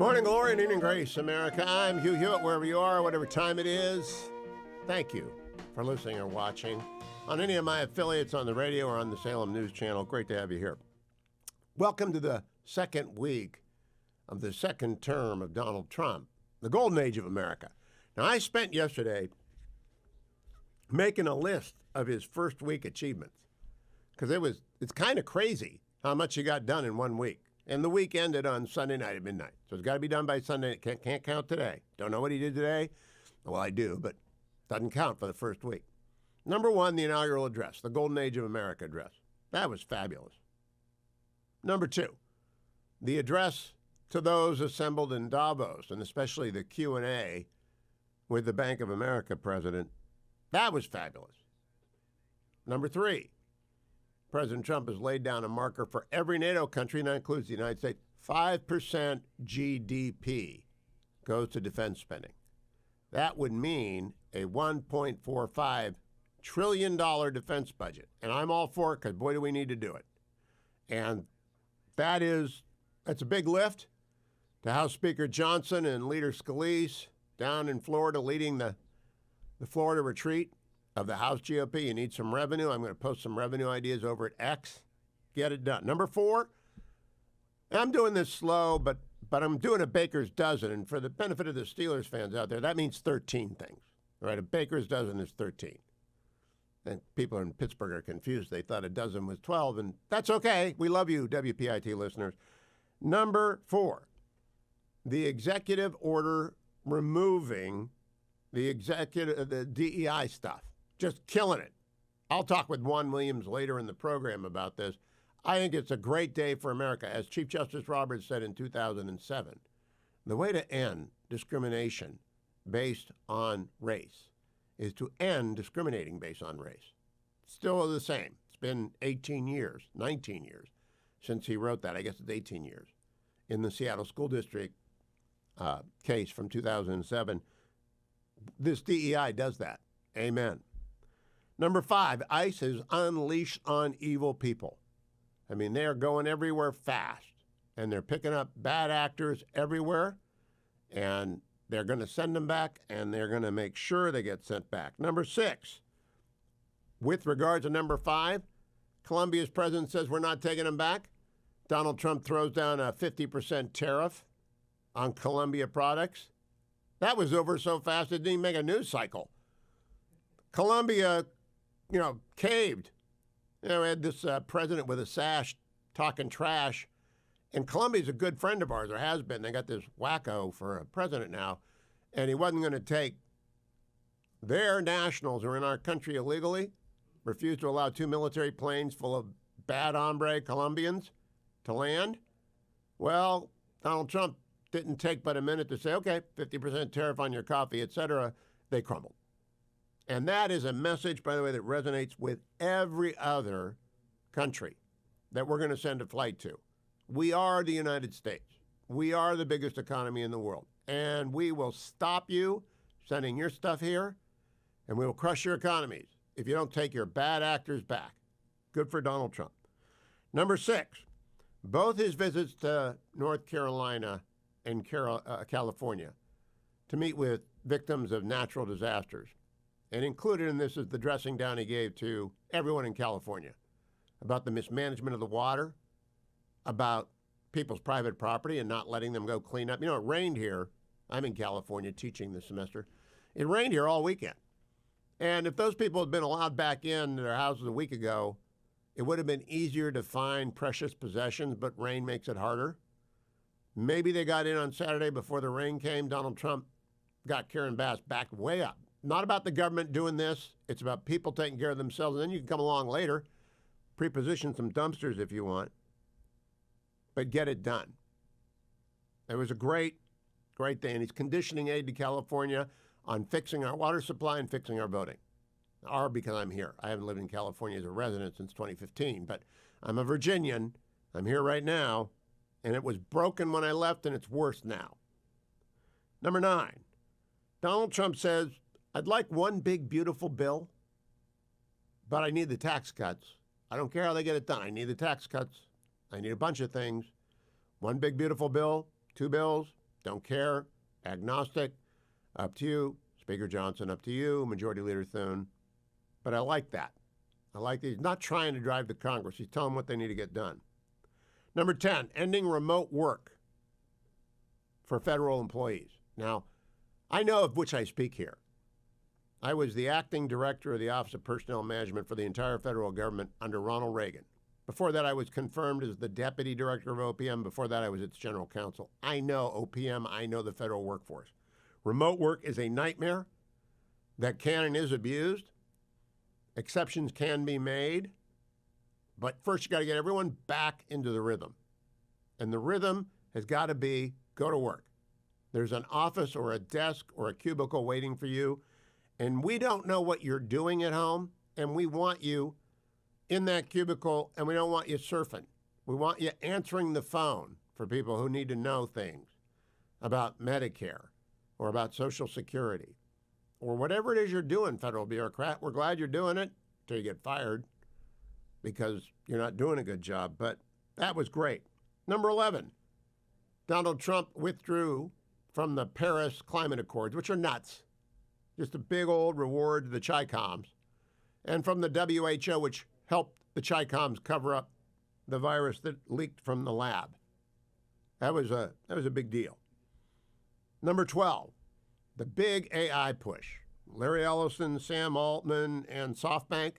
Morning glory and evening grace, America. I'm Hugh Hewitt, wherever you are, whatever time it is. Thank you for listening or watching on any of my affiliates on the radio or on the Salem News Channel. Great to have you here. Welcome to the second week of the second term of Donald Trump, the golden age of America. Now, I spent yesterday making a list of his first week achievements because it's kind of crazy how much he got done in 1 week. And the week ended on Sunday night at midnight. So it's got to be done by Sunday. Can't count today. Don't know what he did today. Well, I do, but doesn't count for the first week. Number one, the inaugural address, the Golden Age of America address. That was fabulous. Number two, the address to those assembled in Davos, and especially the Q&A with the Bank of America president. That was fabulous. Number three, President Trump has laid down a marker for every NATO country, and that includes the United States. 5% GDP goes to defense spending. That would mean a $1.45 trillion defense budget. And I'm all for it because, boy, do we need to do it. And that's a big lift to House Speaker Johnson and Leader Scalise down in Florida leading the Florida retreat of the House GOP. You need some revenue. I'm going to post some revenue ideas over at X. Get it done. Number four, I'm doing this slow, but I'm doing a baker's dozen. And for the benefit of the Steelers fans out there, that means 13 things. All right, a baker's dozen is 13. And people in Pittsburgh are confused. They thought a dozen was 12, and that's okay. We love you, WPIT listeners. Number four, the executive order removing the DEI stuff. Just killing it. I'll talk with Juan Williams later in the program about this. I think it's a great day for America. As Chief Justice Roberts said in 2007, the way to end discrimination based on race is to end discriminating based on race. Still the same. It's been 19 years since he wrote that. I guess it's 18 years. In the Seattle School District case from 2007, this DEI does that. Amen. Number five, ICE is unleashed on evil people. I mean, they're going everywhere fast, and they're picking up bad actors everywhere, and they're going to send them back, and they're going to make sure they get sent back. Number six, with regard to number five, Colombia's president says we're not taking them back. Donald Trump throws down a 50% tariff on Colombia products. That was over so fast it didn't even make a news cycle. Colombia, caved. We had this president with a sash talking trash. And Colombia's a good friend of ours, or has been. They got this wacko for a president now. And he wasn't going to take their nationals who are in our country illegally, refused to allow 2 military planes full of bad hombre Colombians to land. Well, Donald Trump didn't take but a minute to say, okay, 50% tariff on your coffee, et cetera. They crumbled. And that is a message, by the way, that resonates with every other country that we're going to send a flight to. We are the United States. We are the biggest economy in the world. And we will stop you sending your stuff here, and we will crush your economies if you don't take your bad actors back. Good for Donald Trump. Number six, both his visits to North Carolina and California to meet with victims of natural disasters. And included in this is the dressing down he gave to everyone in California about the mismanagement of the water, about people's private property and not letting them go clean up. It rained here. I'm in California teaching this semester. It rained here all weekend. And if those people had been allowed back in their houses a week ago, it would have been easier to find precious possessions, but rain makes it harder. Maybe they got in on Saturday before the rain came. Donald Trump got Karen Bass backed way up. Not about the government doing this. It's about people taking care of themselves. And then you can come along later, preposition some dumpsters if you want, but get it done. It was a great day. And he's conditioning aid to California on fixing our water supply and fixing our voting. Because I'm here. I haven't lived in California as a resident since 2015, but I'm a Virginian. I'm here right now. And it was broken when I left, and it's worse now. Number nine, Donald Trump says, I'd like one big, beautiful bill, but I need the tax cuts. I don't care how they get it done. I need the tax cuts. I need a bunch of things. One big, beautiful bill, two bills, don't care, agnostic, up to you. Speaker Johnson, up to you. Majority Leader Thune. But I like that. I like that he's not trying to drive the Congress. He's telling them what they need to get done. Number 10, ending remote work for federal employees. Now, I know of which I speak here. I was the acting director of the Office of Personnel Management for the entire federal government under Ronald Reagan. Before that, I was confirmed as the deputy director of OPM. Before that, I was its general counsel. I know OPM. I know the federal workforce. Remote work is a nightmare that can and is abused. Exceptions can be made. But first, you got to get everyone back into the rhythm. And the rhythm has got to be go to work. There's an office or a desk or a cubicle waiting for you. And we don't know what you're doing at home. And we want you in that cubicle, and we don't want you surfing. We want you answering the phone for people who need to know things about Medicare or about Social Security or whatever it is you're doing, federal bureaucrat. We're glad you're doing it until you get fired because you're not doing a good job. But that was great. Number 11, Donald Trump withdrew from the Paris Climate Accords, which are nuts. Just a big old reward to the Chi-Coms. And from the WHO, which helped the Chi-Coms cover up the virus that leaked from the lab. That was a big deal. Number 12, the big AI push. Larry Ellison, Sam Altman, and SoftBank,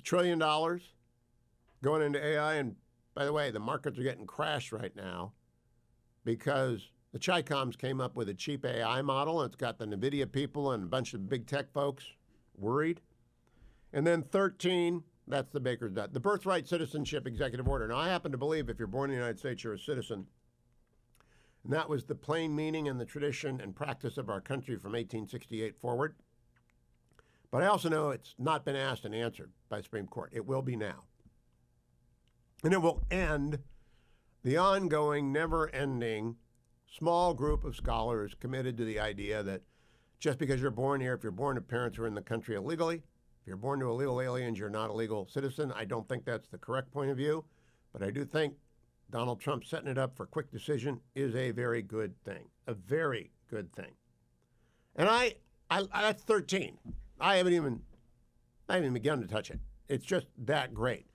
$1 trillion going into AI. And by the way, the markets are getting crashed right now because the Chi-Coms came up with a cheap AI model, and it's got the NVIDIA people and a bunch of big tech folks worried. And then 13, that's the baker's dozen. The Birthright Citizenship Executive Order. Now, I happen to believe if you're born in the United States, you're a citizen. And that was the plain meaning and the tradition and practice of our country from 1868 forward. But I also know it's not been asked and answered by the Supreme Court. It will be now. And it will end the ongoing, never-ending small group of scholars committed to the idea that just because you're born here, if you're born to parents who are in the country illegally, if you're born to illegal aliens, you're not a legal citizen. I don't think that's the correct point of view, but I do think Donald Trump setting it up for a quick decision is a very good thing, a very good thing. And I that's 13. I haven't even begun to touch it. It's just that great.